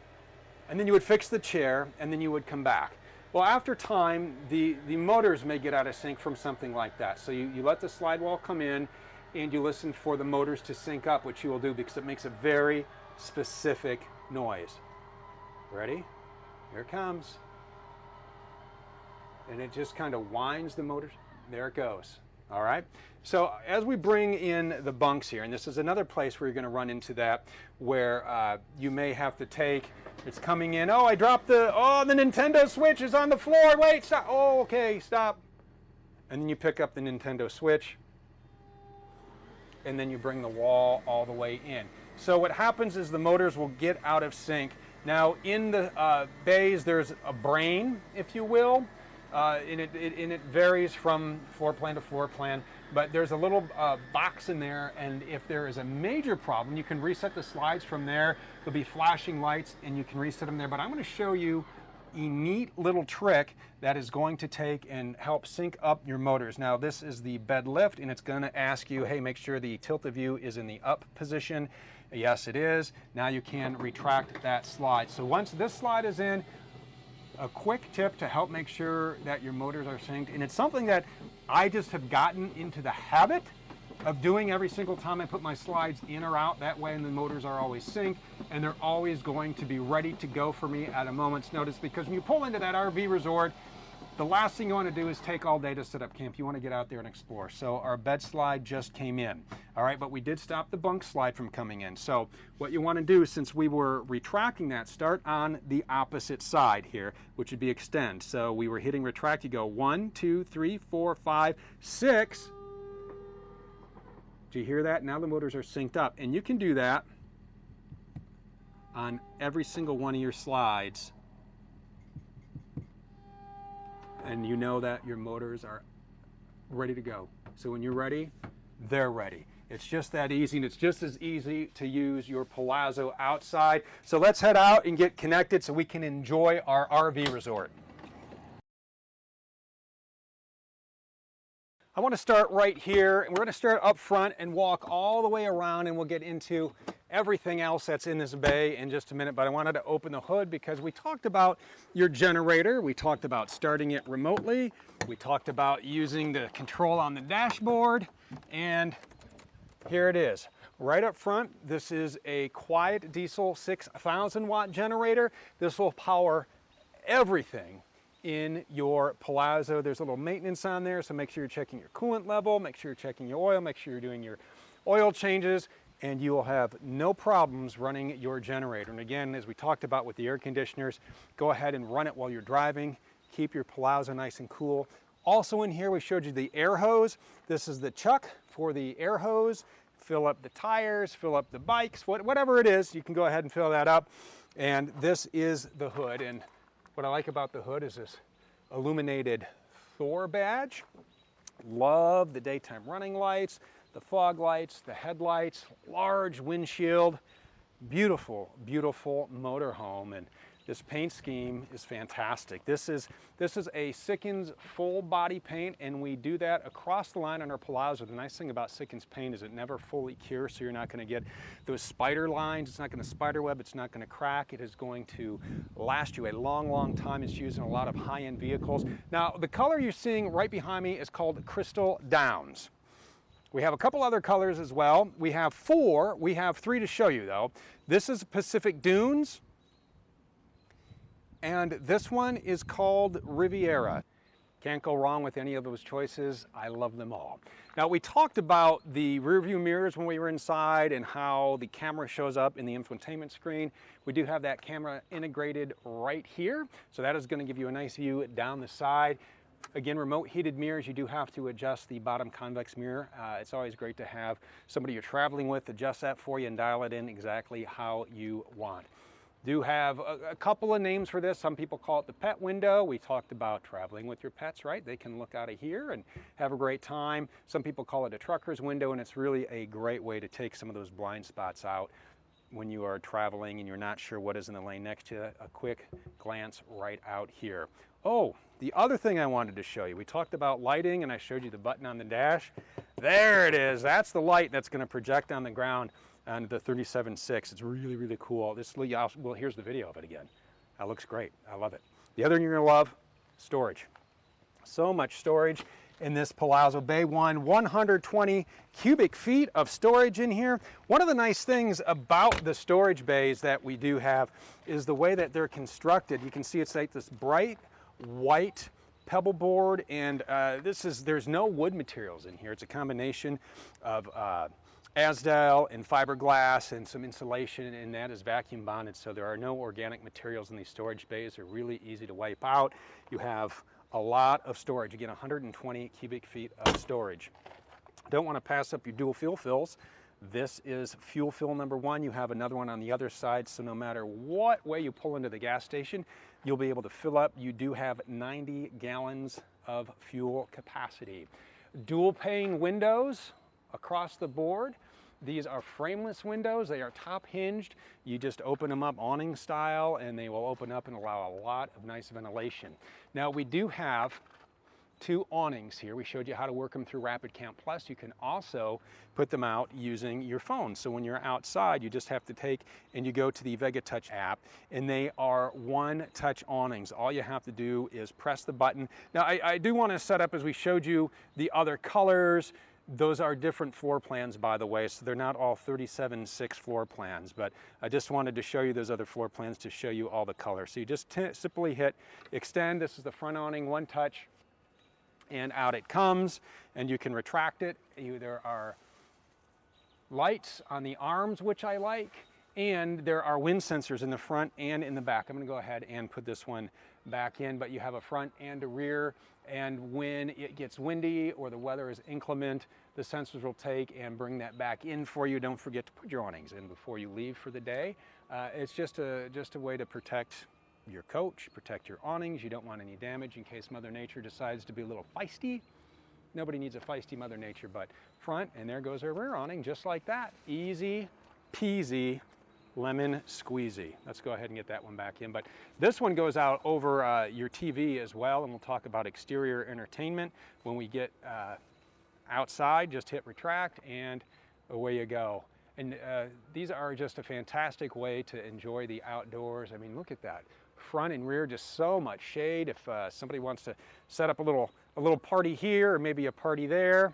and then you would fix the chair, and then you would come back. Well, after time, the motors may get out of sync from something like that. So you let the slide wall come in, and you listen for the motors to sync up, which you will do because it makes a very specific noise. Ready? Here it comes. And it just kind of winds the motors. There it goes. All right. So as we bring in the bunks here, and this is another place where you're going to run into that, where you may have to take, it's coming in, oh, I dropped the Nintendo Switch is on the floor, wait, stop, oh, okay, stop. And then you pick up the Nintendo Switch, and then you bring the wall all the way in. So what happens is the motors will get out of sync. Now in the bays, there's a brain, if you will, and it varies from floor plan to floor plan, but there's a little box in there, and if there is a major problem, you can reset the slides from there. There'll be flashing lights, and you can reset them there. But I'm going to show you a neat little trick that is going to take and help sync up your motors. Now this is the bed lift, and it's going to ask you, hey, make sure the tilt of view is in the up position. Yes, it is. Now you can retract that slide. So once this slide is in, a quick tip to help make sure that your motors are synced, and it's something that I just have gotten into the habit of doing every single time I put my slides in or out. That way, and the motors are always synced, and they're always going to be ready to go for me at a moment's notice, because when you pull into that RV resort, the last thing you want to do is take all day to set up camp. You want to get out there and explore. So our bed slide just came in. All right, but we did stop the bunk slide from coming in. So what you want to do, since we were retracting that, start on the opposite side here, which would be extend. So we were hitting retract. You go 1, 2, 3, 4, 5, 6. Do you hear that? Now the motors are synced up. And you can do that on every single one of your slides. And you know that your motors are ready to go. So when you're ready, they're ready. It's just that easy, and it's just as easy to use your Palazzo outside. So let's head out and get connected so we can enjoy our RV resort. I want to start right here, and we're going to start up front and walk all the way around, and we'll get into everything else that's in this bay in just a minute. But I wanted to open the hood because we talked about your generator, we talked about starting it remotely, we talked about using the control on the dashboard, and here it is. Right up front, this is a quiet diesel 6,000 watt generator. This will power everything in your Palazzo. There's a little maintenance on there, so make sure you're checking your coolant level, make sure you're checking your oil, make sure you're doing your oil changes, and you will have no problems running your generator. And again, as we talked about with the air conditioners, go ahead and run it while you're driving. Keep your Palazzo nice and cool. Also in here, we showed you the air hose. This is the chuck for the air hose. Fill up the tires, fill up the bikes, whatever it is, you can go ahead and fill that up. And this is the hood. And what I like about the hood is this illuminated Thor badge. Love the daytime running lights, the fog lights, the headlights, large windshield. Beautiful, beautiful motorhome, and this paint scheme is fantastic. This is a Sikkens full body paint, and we do that across the line on our Palazzo. The nice thing about Sikkens paint is it never fully cures, so you're not going to get those spider lines. It's not going to spider web. It's not going to crack. It is going to last you a long, long time. It's used in a lot of high-end vehicles. Now, the color you're seeing right behind me is called Crystal Downs. We have a couple other colors as well. We have 4. We have 3 to show you, though. This is Pacific Dunes, and this one is called Riviera. Can't go wrong with any of those choices. I love them all. Now, we talked about the rear view mirrors when we were inside and how the camera shows up in the infotainment screen. We do have that camera integrated right here, so that is going to give you a nice view down the side. Again, remote heated mirrors, you do have to adjust the bottom convex mirror. It's always great to have somebody you're traveling with adjust that for you and dial it in exactly how you want. Do have a couple of names for this. Some people call it the pet window. We talked about traveling with your pets, right? They can look out of here and have a great time. Some people call it a trucker's window, and it's really a great way to take some of those blind spots out when you are traveling and you're not sure what is in the lane next to you. A quick glance right out here. Oh, the other thing I wanted to show you, we talked about lighting, and I showed you the button on the dash. There it is. That's the light that's going to project on the ground on the 37.6. It's really, really cool. Well, here's the video of it again. That looks great. I love it. The other thing you're going to love, storage. So much storage in this Palazzo Bay. 120 cubic feet of storage in here. One of the nice things about the storage bays that we do have is the way that they're constructed. You can see it's like this bright white pebble board, and there's no wood materials in here. It's a combination of Asdal and fiberglass and some insulation, and that is vacuum bonded, so there are no organic materials in these storage bays. They're really easy to wipe out. You have a lot of storage. Again, 120 cubic feet of storage. Don't want to pass up your dual fuel fills. This is fuel fill number 1. You have another one on the other side, so no matter what way you pull into the gas station, you'll be able to fill up. You do have 90 gallons of fuel capacity. Dual pane windows across the board. These are frameless windows. They are top hinged. You just open them up awning style, and they will open up and allow a lot of nice ventilation. Now, we do have 2 awnings here. We showed you how to work them through Rapid Camp Plus. You can also put them out using your phone. So when you're outside, you just have to take and you go to the Vega Touch app, and they are 1-touch awnings. All you have to do is press the button. Now, I do want to set up, as we showed you the other colors, Those are different floor plans, by the way, so they're not all 37.6 floor plans, but I just wanted to show you those other floor plans to show you all the colors. So you just simply hit extend. This is the front awning, one touch, and out it comes, and you can retract it. There are lights on the arms, which I like, and there are wind sensors in the front and in the back. I'm going to go ahead and put this one back in, but you have a front and a rear, and when it gets windy or the weather is inclement, the sensors will take and bring that back in for you. Don't forget to put your awnings in before you leave for the day. It's just a way to protect your coach, protect your awnings. You don't want any damage in case Mother Nature decides to be a little feisty. Nobody needs a feisty Mother Nature, but front, and there goes our rear awning, just like that. Easy peasy, lemon squeezy. Let's go ahead and get that one back in. But this one goes out over your TV as well, and we'll talk about exterior entertainment when we get outside. Just hit retract, and away you go. And these are just a fantastic way to enjoy the outdoors. I mean, look at that. Front and rear, just so much shade. If somebody wants to set up a little party here or maybe a party there,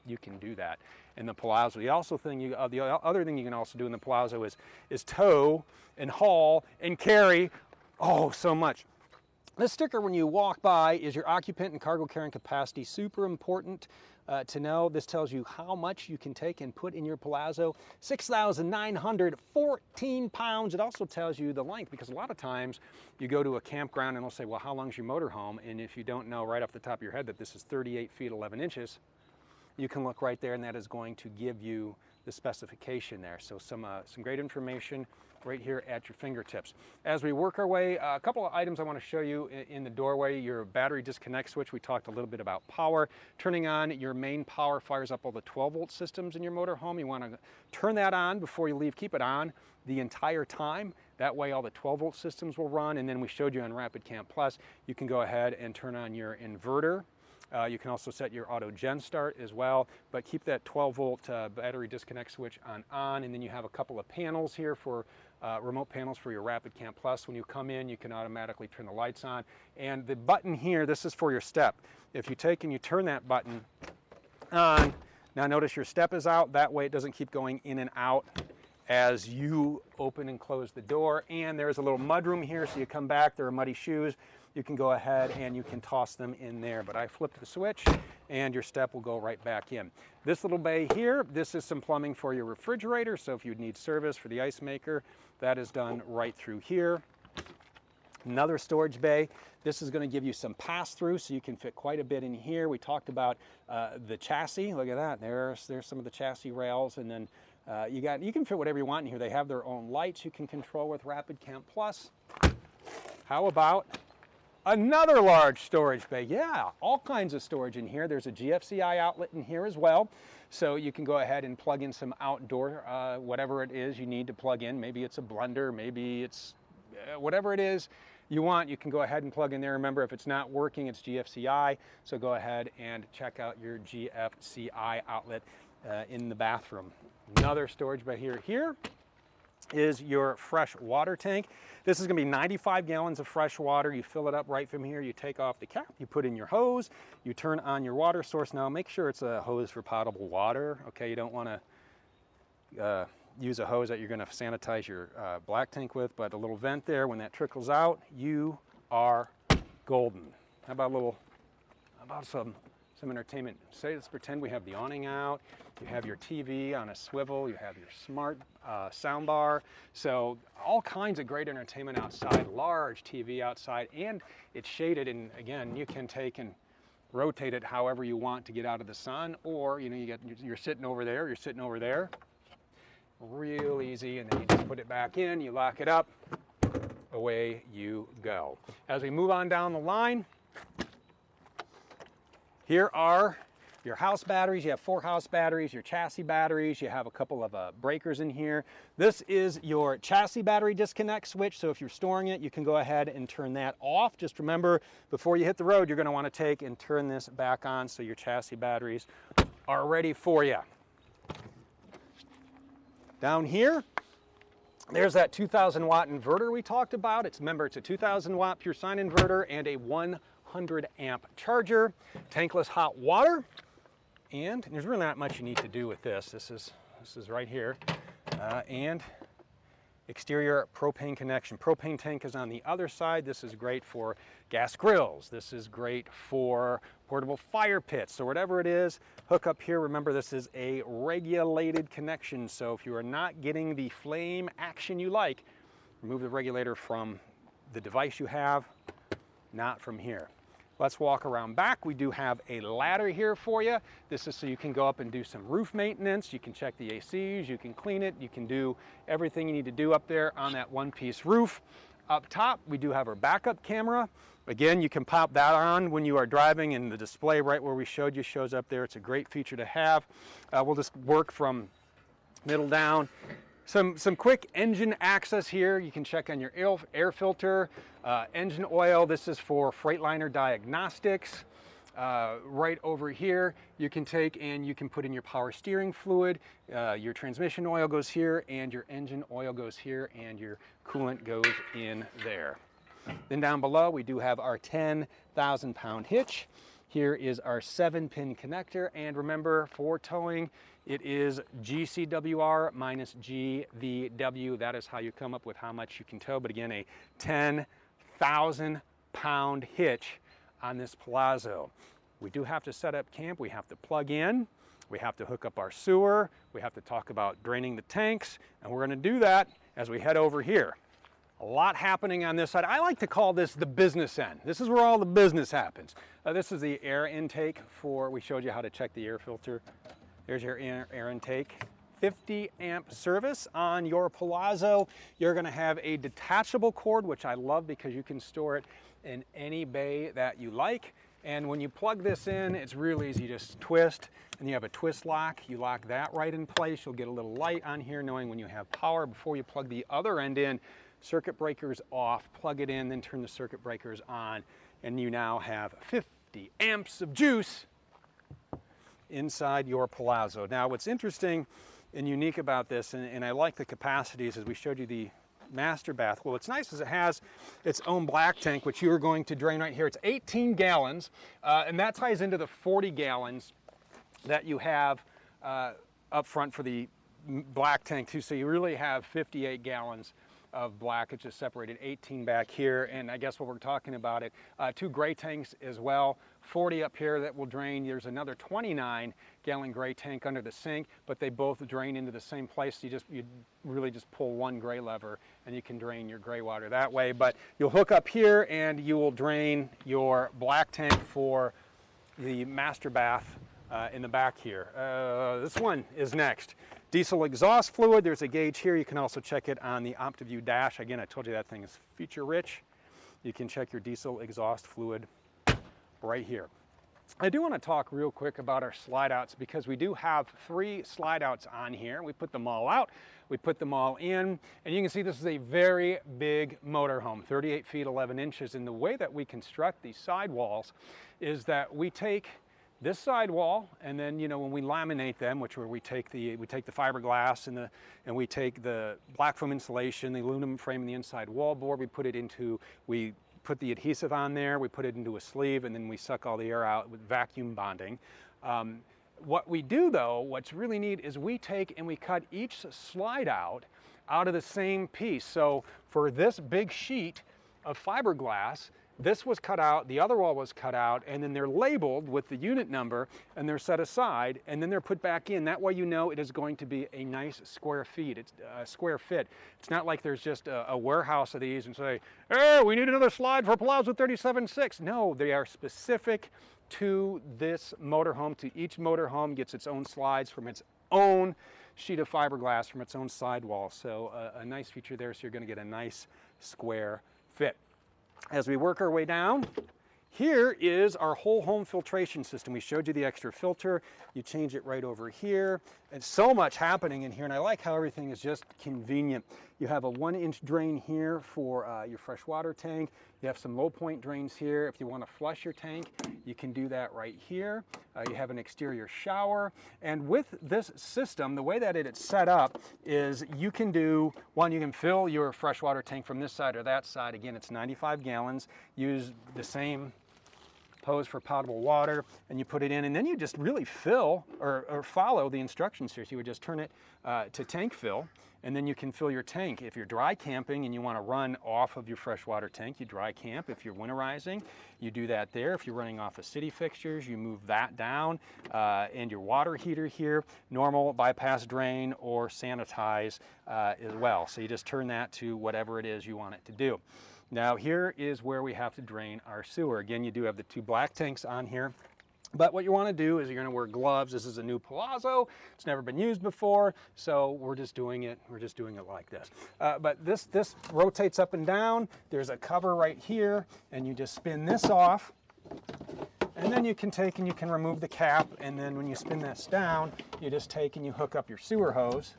you can do that in the Palazzo. The other thing you can also do in the Palazzo is tow and haul and carry. Oh, so much. This sticker, when you walk by, is your occupant and cargo carrying capacity. Super important to know. This tells you how much you can take and put in your Palazzo. 6,914 pounds. It also tells you the length, because a lot of times you go to a campground and they'll say, well, how long's your motorhome? And if you don't know right off the top of your head that this is 38 feet 11 inches, you can look right there, and that is going to give you the specification there. So some great information right here at your fingertips. As we work our way, a couple of items I want to show you in the doorway. Your battery disconnect switch. We talked a little bit about power. Turning on your main power fires up all the 12-volt systems in your motorhome. You want to turn that on before you leave. Keep it on the entire time. That way all the 12-volt systems will run. And then we showed you on Rapid Camp Plus, you can go ahead and turn on your inverter. You can also set your auto gen start as well, but keep that 12-volt battery disconnect switch on, and then you have a couple of panels here for remote panels for your Rapid Camp Plus. When you come in, you can automatically turn the lights on. And the button here, this is for your step. If you take and you turn that button on, now notice your step is out. That way it doesn't keep going in and out as you open and close the door. And there's a little mudroom here, so you come back, there are muddy shoes. You can go ahead and you can toss them in there. But I flipped the switch and your step will go right back in. This little bay here, this is some plumbing for your refrigerator. So if you need service for the ice maker, that is done right through here. Another storage bay. This is going to give you some pass-through, so you can fit quite a bit in here. We talked about the chassis. Look at that. There's some of the chassis rails, and then you can fit whatever you want in here. They have their own lights you can control with Rapid Camp Plus. How about another large storage bay? Yeah, all kinds of storage in here. There's a GFCI outlet in here as well. So you can go ahead and plug in some outdoor, whatever it is you need to plug in. Maybe it's a blender, maybe it's whatever it is you want, you can go ahead and plug in there. Remember, if it's not working, it's GFCI. So go ahead and check out your GFCI outlet in the bathroom. Another storage bay here. Here is your fresh water tank. This is going to be 95 gallons of fresh water. You fill it up right from here. You take off the cap, you put in your hose, you turn on your water source. Now make sure it's a hose for potable water. Okay, you don't want to use a hose that you're going to sanitize your black tank with, but a little vent there. When that trickles out, you are golden. How about some entertainment? Let's pretend we have the awning out. You have your TV on a swivel. You have your smart sound bar. So all kinds of great entertainment outside. Large TV outside, and it's shaded. And again, you can take and rotate it however you want to get out of the sun. Or you're sitting over there. You're sitting over there. Real easy, and then you just put it back in. You lock it up. Away you go. As we move on down the line, here are your house batteries. You have 4 house batteries, your chassis batteries. You have a couple of breakers in here. This is your chassis battery disconnect switch. So if you're storing it, you can go ahead and turn that off. Just remember, before you hit the road, you're going to want to take and turn this back on so your chassis batteries are ready for you. Down here, there's that 2,000 watt inverter we talked about. Remember, it's a 2,000 watt pure sine inverter and a 100 amp charger. Tankless hot water. And there's really not much you need to do with this. This is right here. And exterior propane connection. Propane tank is on the other side. This is great for gas grills. This is great for portable fire pits. So whatever it is, hook up here. Remember, this is a regulated connection. So if you are not getting the flame action you like, remove the regulator from the device you have, not from here. Let's walk around back. We do have a ladder here for you. This is so you can go up and do some roof maintenance. You can check the ACs, you can clean it, you can do everything you need to do up there on that one-piece roof. Up top, we do have our backup camera. Again, you can pop that on when you are driving, and the display right where we showed you shows up there. It's a great feature to have. We'll just work from middle down. Some quick engine access here. You can check on your air filter, engine oil. This is for Freightliner diagnostics. Right over here, you can take and you can put in your power steering fluid. Your transmission oil goes here, and your engine oil goes here, and your coolant goes in there. Then down below, we do have our 10,000-pound hitch. Here is our 7-pin connector, and remember, for towing, it is GCWR minus GVW. That is how you come up with how much you can tow. But again, a 10,000-pound hitch on this Palazzo. We do have to set up camp. We have to plug in. We have to hook up our sewer. We have to talk about draining the tanks, and we're going to do that as we head over here. A lot happening on this side. I like to call this the business end. This is where all the business happens. This is the air intake for, we showed you how to check the air filter. There's your air intake. 50 amp service on your Palazzo. You're gonna have a detachable cord, which I love because you can store it in any bay that you like. And when you plug this in, it's real easy. You just twist, and you have a twist lock. You lock that right in place. You'll get a little light on here knowing when you have power. Before you plug the other end in, circuit breakers off, plug it in, then turn the circuit breakers on, and you now have 50 amps of juice inside your Palazzo. Now, what's interesting and unique about this, and I like the capacities, as we showed you the master bath. Well, what's nice is it has its own black tank, which you are going to drain right here. It's 18 gallons, and that ties into the 40 gallons that you have up front for the black tank too. So you really have 58 gallons of black. It's just separated 18 back here, and I guess what we're talking about it, 2 gray tanks as well, 40 up here that will drain. There's another 29-gallon gray tank under the sink, but they both drain into the same place. You really just pull one gray lever and you can drain your gray water that way. But you'll hook up here and you will drain your black tank for the master bath in the back here. This one is next. Diesel exhaust fluid. There's a gauge here. You can also check it on the OptiView dash. Again, I told you that thing is feature rich. You can check your diesel exhaust fluid right here. I do want to talk real quick about our slide outs because we do have 3 slide outs on here. We put them all out, we put them all in, and you can see this is a very big motorhome, 38 feet 11 inches. And the way that we construct these sidewalls is that we take this side wall, and then, you know, when we laminate them, which where we take the fiberglass and we take the black foam insulation, the aluminum frame, and the inside wall board, we put the adhesive on there, we put it into a sleeve, and then we suck all the air out with vacuum bonding. What we do though, what's really neat, is we take and we cut each slide out of the same piece. So for this big sheet of fiberglass, this was cut out, the other wall was cut out, and then they're labeled with the unit number, and they're set aside, and then they're put back in. That way you know it is going to be a nice square feet. It's a square fit. It's not like there's just a warehouse of these and say, hey, we need another slide for Palazzo 37.6. No, they are specific to this motorhome. To each motorhome gets its own slides from its own sheet of fiberglass from its own sidewall. So a nice feature there, so you're going to get a nice square fit. As we work our way down, here is our whole home filtration system. We showed you the extra filter. You change it right over here. And so much happening in here, and I like how everything is just convenient. You have a 1-inch drain here for your fresh water tank. You have some low point drains here. If you want to flush your tank, you can do that right here. You have an exterior shower. And with this system, the way that it's set up is you can do, one, you can fill your freshwater tank from this side or that side. Again, it's 95 gallons. Use the same hose for potable water, and you put it in, and then you just really fill or follow the instructions here. So you would just turn it to tank fill, and then you can fill your tank. If you're dry camping and you want to run off of your freshwater tank, you dry camp. If you're winterizing, you do that there. If you're running off of city fixtures, you move that down. And your water heater here, normal, bypass, drain, or sanitize as well. So you just turn that to whatever it is you want it to do. Now here is where we have to drain our sewer. Again, you do have the 2 black tanks on here. But what you want to do is you're going to wear gloves. This is a new Palazzo. It's never been used before, so we're just doing it like this. But this rotates up and down. There's a cover right here, and you just spin this off. And then you can take and you can remove the cap, and then when you spin this down, you just take and you hook up your sewer hose.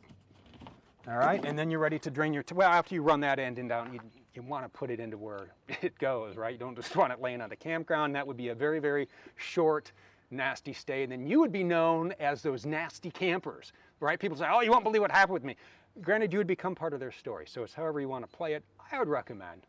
All right, and then you're ready to drain your, well, after you run that end and down, you want to put it into where it goes, right? You don't just want it laying on the campground. That would be a very, very short, nasty stay. And then you would be known as those nasty campers, right? People say, oh, you won't believe what happened with me. Granted, you would become part of their story. So it's however you want to play it. I would recommend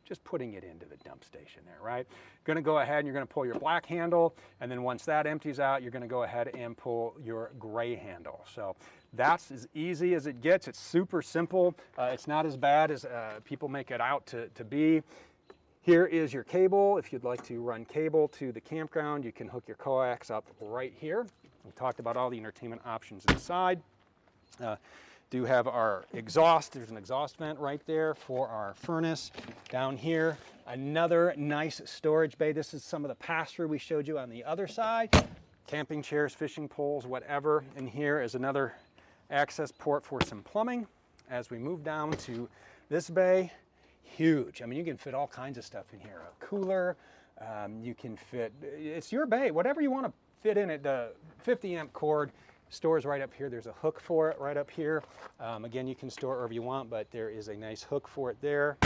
just putting it into the dump station there, right? Going to go ahead and you're going to pull your black handle, and then once that empties out, you're going to go ahead and pull your gray handle. So that's as easy as it gets. It's super simple. It's not as bad as people make it out to be. Here is your cable. If you'd like to run cable to the campground, you can hook your coax up right here. We talked about all the entertainment options inside. Do have our exhaust. There's an exhaust vent right there for our furnace. Down here, another nice storage bay. This is some of the pass-through we showed you on the other side. Camping chairs, fishing poles, whatever. And here is another access port for some plumbing. As we move down to this bay, huge. I mean, you can fit all kinds of stuff in here. A cooler, you can fit, it's your bay, whatever you want to fit in it. The 50 amp cord stores right up here. There's a hook for it right up here. Again, you can store it wherever you want, but there is a nice hook for it there.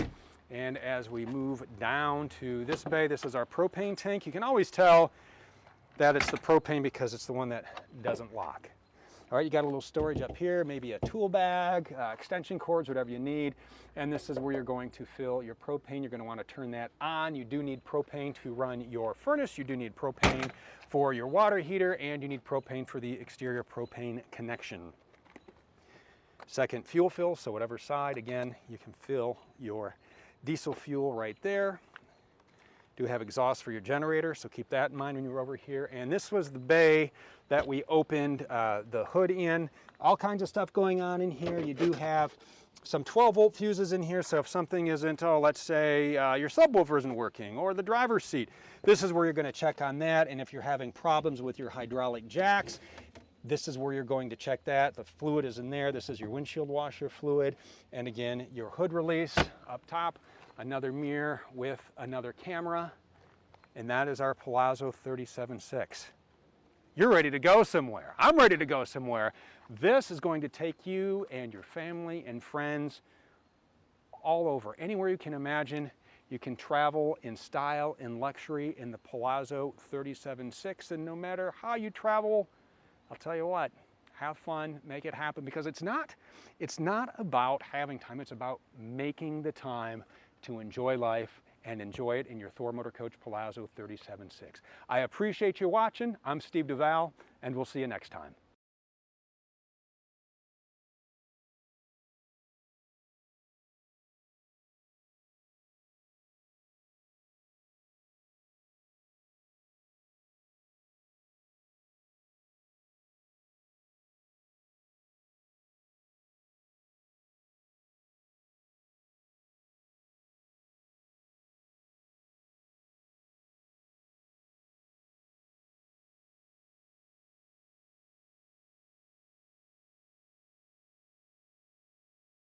And as we move down to this bay, this is our propane tank. You can always tell that it's the propane because it's the one that doesn't lock. All right, you got a little storage up here, maybe a tool bag, extension cords, whatever you need. And this is where you're going to fill your propane. You're going to want to turn that on. You do need propane to run your furnace. You do need propane for your water heater, and you need propane for the exterior propane connection. Second fuel fill, so whatever side, again, you can fill your diesel fuel right there. Do have exhaust for your generator, so keep that in mind when you're over here. And this was the bay that we opened the hood in. All kinds of stuff going on in here. You do have some 12-volt fuses in here, so if something isn't, oh, let's say your subwoofer isn't working, or the driver's seat, this is where you're going to check on that. And if you're having problems with your hydraulic jacks, this is where you're going to check that. The fluid is in there. This is your windshield washer fluid. And again, your hood release up top, another mirror with another camera, and that is our Palazzo 37.6. You're ready to go somewhere. I'm ready to go somewhere. This is going to take you and your family and friends all over. Anywhere you can imagine, you can travel in style and luxury in the Palazzo 37.6, and no matter how you travel, I'll tell you what, have fun, make it happen, because it's not about having time, it's about making the time to enjoy life and enjoy it in your Thor Motor Coach Palazzo 37.6. I appreciate you watching. I'm Steve Duval, and we'll see you next time.